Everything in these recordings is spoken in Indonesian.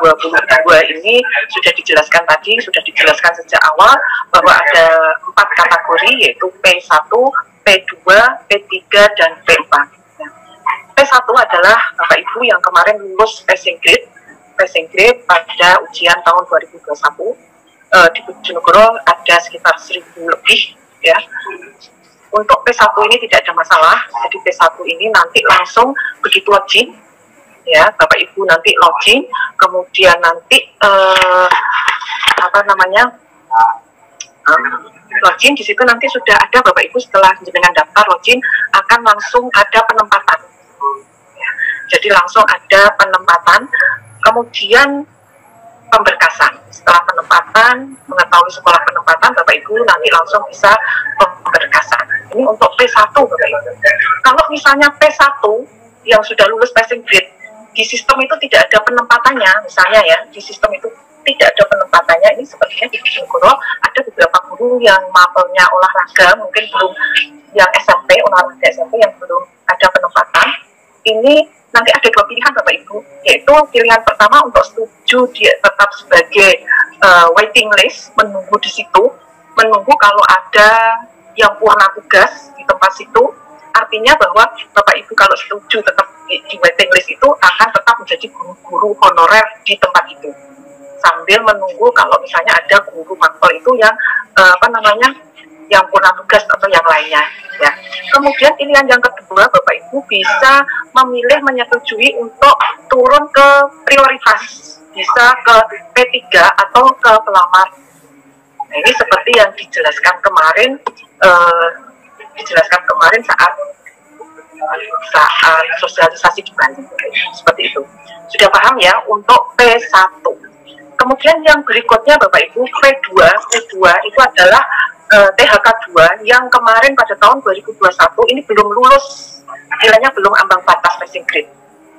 2022 ini sudah dijelaskan tadi, sudah dijelaskan sejak awal bahwa ada 4 kategori, yaitu P1, P2, P3, dan P4. P1 adalah Bapak Ibu yang kemarin lulus passing grade pada ujian tahun 2021. Di Bojonegoro ada sekitar 1.000 lebih ya. Untuk P1 ini tidak ada masalah. Jadi P1 ini nanti langsung begitu login ya, Bapak Ibu nanti login, kemudian nanti login di situ nanti sudah ada Bapak Ibu, setelah dengan daftar login akan langsung ada penempatan. Jadi langsung ada penempatan, kemudian pemberkasan. Setelah penempatan, mengetahui sekolah penempatan, Bapak Ibu nanti langsung bisa pemberkasan. Ini untuk P1, Bapak Ibu. Kalau misalnya P1 yang sudah lulus passing grade, di sistem itu tidak ada penempatannya, misalnya ya, di sistem itu tidak ada penempatannya. Ini sepertinya di Bojonegoro ada beberapa guru yang mapelnya olahraga, mungkin belum, yang SMP, olahraga SMP yang belum ada penempatan. Ini nanti ada 2 pilihan Bapak Ibu, yaitu pilihan pertama untuk setuju dia tetap sebagai waiting list, menunggu di situ, menunggu kalau ada yang purna tugas di tempat situ, artinya bahwa Bapak Ibu kalau setuju tetap di waiting list itu akan tetap menjadi guru-guru honorer di tempat itu, sambil menunggu kalau misalnya ada guru mapel itu yang yang purna tugas atau yang lainnya ya. Kemudian pilihan yang kedua, Bapak Ibu bisa memilih menyetujui untuk turun ke prioritas, bisa ke P3 atau ke pelamar. Nah, ini seperti yang dijelaskan kemarin saat sosialisasi di Bali, seperti itu. Sudah paham ya untuk P1. Kemudian yang berikutnya Bapak Ibu, P2 itu adalah THK 2 yang kemarin pada tahun 2021 ini belum lulus, nilainya belum ambang batas passing grade.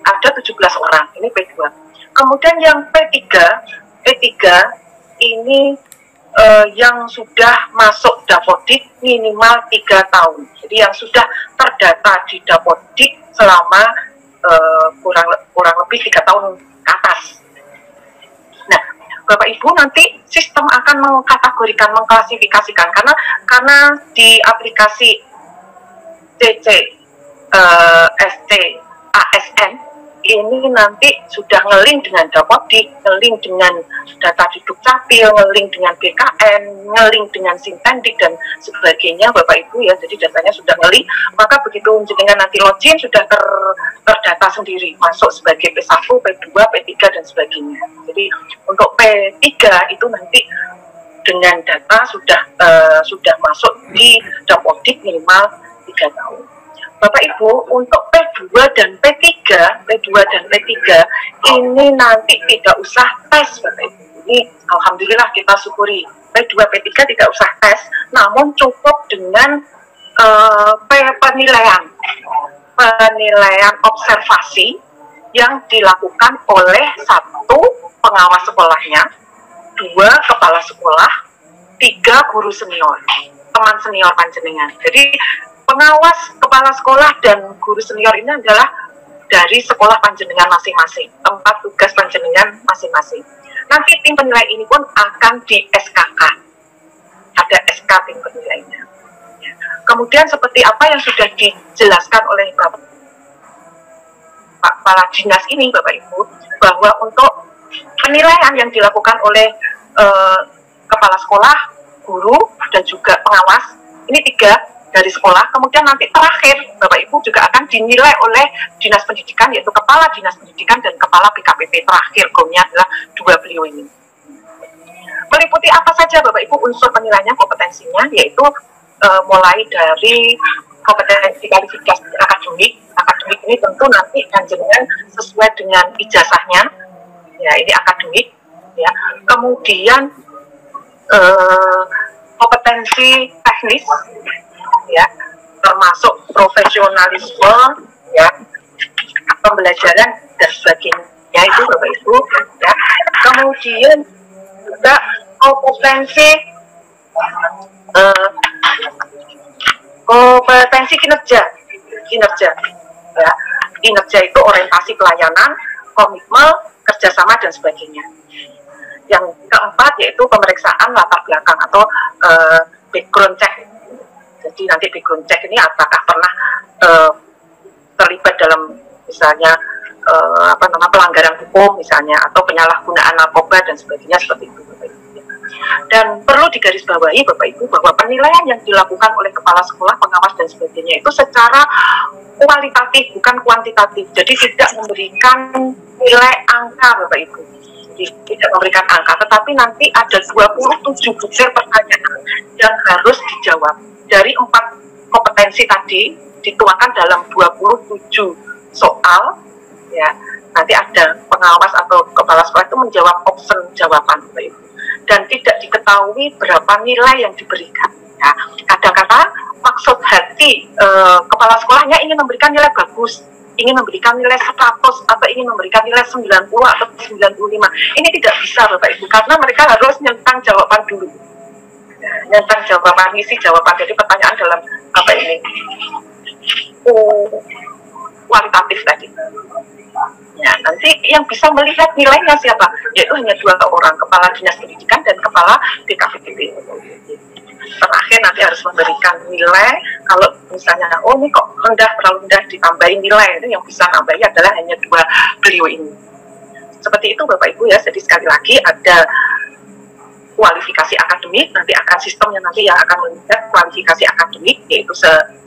Ada 17 orang, ini P2. Kemudian yang P3 ini yang sudah masuk Dapodik minimal 3 tahun. Jadi yang sudah terdata di Dapodik selama kurang lebih 3 tahun ke atas. Nah, Bapak Ibu nanti sistem akan mengkategorikan, mengklasifikasikan, karena di aplikasi CC SC ASN ini nanti sudah ngelink dengan Dapodik, ngelink dengan data di Dukcapil, ngelink dengan BKN, ngelink dengan Sintendik dan sebagainya Bapak Ibu ya. Jadi datanya sudah ngelink, maka begitu jenengan nanti login sudah terdata sendiri, masuk sebagai P1, P2, P3 dan sebagainya. Jadi untuk P3 itu nanti dengan data sudah masuk di Dapodik minimal 3 tahun. Bapak Ibu, untuk P2 dan P3 ini nanti tidak usah tes Bapak Ibu. Ini alhamdulillah kita syukuri. P2, P3 tidak usah tes, namun cukup dengan penilaian observasi yang dilakukan oleh 1 pengawas sekolahnya, 2 kepala sekolah, 3 guru senior, teman senior panjenengan. Jadi pengawas kepala sekolah dan guru senior ini adalah dari sekolah panjenengan masing-masing, tempat tugas panjenengan masing-masing. Nanti tim penilai ini pun akan di SKK, ada SK tim penilainya. Kemudian seperti apa yang sudah dijelaskan oleh Pak Kepala Dinas ini Bapak Ibu, bahwa untuk penilaian yang dilakukan oleh kepala sekolah, guru, dan juga pengawas, ini 3 dari sekolah, kemudian nanti terakhir Bapak Ibu juga akan dinilai oleh Dinas Pendidikan, yaitu Kepala Dinas Pendidikan dan Kepala BKPP. Terakhir gomnya adalah 2 beliau ini. Meliputi apa saja Bapak Ibu unsur penilaiannya, kompetensinya, yaitu mulai dari kompetensi kualifikasi akademik ini tentu nanti jenengan sesuai dengan ijazahnya, ya ini akademik, ya. Kemudian kompetensi teknis, ya, termasuk profesionalisme, ya, pembelajaran dan sebagainya itu Bapak Ibu, ya. Kemudian juga kompetensi kinerja, ya. Kinerja itu orientasi pelayanan, komitmen, kerjasama dan sebagainya. Yang keempat yaitu pemeriksaan latar belakang atau background check. Jadi nanti background check ini apakah pernah terlibat dalam misalnya pelanggaran hukum misalnya, atau penyalahgunaan narkoba dan sebagainya, seperti itu. Dan perlu digarisbawahi Bapak Ibu bahwa penilaian yang dilakukan oleh kepala sekolah, pengawas dan sebagainya itu secara kualitatif bukan kuantitatif. Jadi tidak memberikan nilai angka Bapak Ibu, tidak memberikan angka, tetapi nanti ada 27 butir pertanyaan yang harus dijawab. Dari 4 kompetensi tadi dituangkan dalam 27 soal, ya. Nanti ada pengawas atau kepala sekolah itu menjawab option jawaban Bapak Ibu. Dan tidak diketahui berapa nilai yang diberikan. Ya. Kadang-kadang maksud hati kepala sekolahnya ingin memberikan nilai bagus, ingin memberikan nilai 100 atau ingin memberikan nilai 90 atau 95. Ini tidak bisa Bapak Ibu, karena mereka harus nyentang jawaban dulu. Nyentang jawaban, isi jawaban. Jadi pertanyaan dalam apa ini? Kualitatif tadi. Ya, nanti yang bisa melihat nilainya siapa? Yaitu hanya 2 orang, kepala dinas pendidikan dan kepala BKPDB. Terakhir nanti harus memberikan nilai. Kalau misalnya, oh ini kok rendah, terlalu rendah, ditambahin nilai. Itu yang bisa nambahi adalah hanya 2 beliau ini. Seperti itu Bapak Ibu ya. Jadi sekali lagi ada kualifikasi akademik, nanti akan sistemnya nanti yang akan melihat kualifikasi akademik, yaitu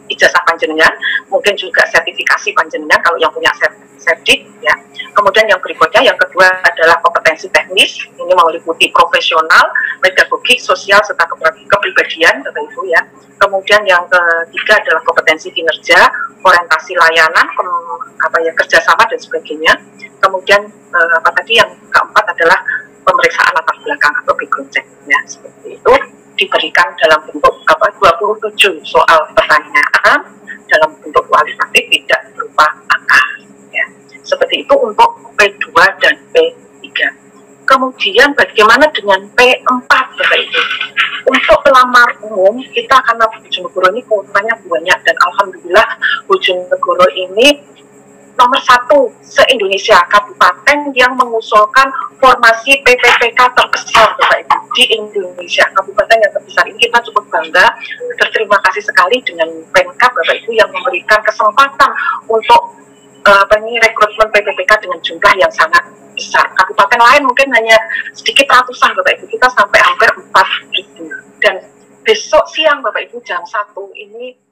ijazah panjenengan, mungkin juga sertifikasi panjenengan kalau yang punya sertif, ya. Kemudian yang berikutnya, yang kedua adalah kompetensi teknis, ini meliputi profesional, pedagogik, sosial, serta kepribadian, Bapak Ibu ya. Kemudian yang ketiga adalah kompetensi kinerja, orientasi layanan, kerjasama dan sebagainya. Kemudian yang keempat adalah pemeriksaan latar belakang atau background check, ya, seperti itu diberikan dalam bentuk 27 soal pertanyaan dalam bentuk kualitatif, tidak berupa angka, ya. Seperti itu untuk P2 dan P3. Kemudian bagaimana dengan P4 Bapak Ibu? Untuk pelamar umum kita karena Bojonegoro ini kuotanya banyak, dan alhamdulillah Bojonegoro ini nomor 1 se-Indonesia kabupaten yang mengusulkan formasi PPPK terbesar Bapak Ibu di Indonesia. Kabupaten yang terbesar ini kita cukup bangga, berterima kasih sekali dengan Pemkab Bapak Ibu yang memberikan kesempatan untuk rekrutmen PPPK dengan jumlah yang sangat besar. Kabupaten lain mungkin hanya sedikit ratusan Bapak Ibu, kita sampai hampir 4.000. Dan besok siang Bapak Ibu jam 1 ini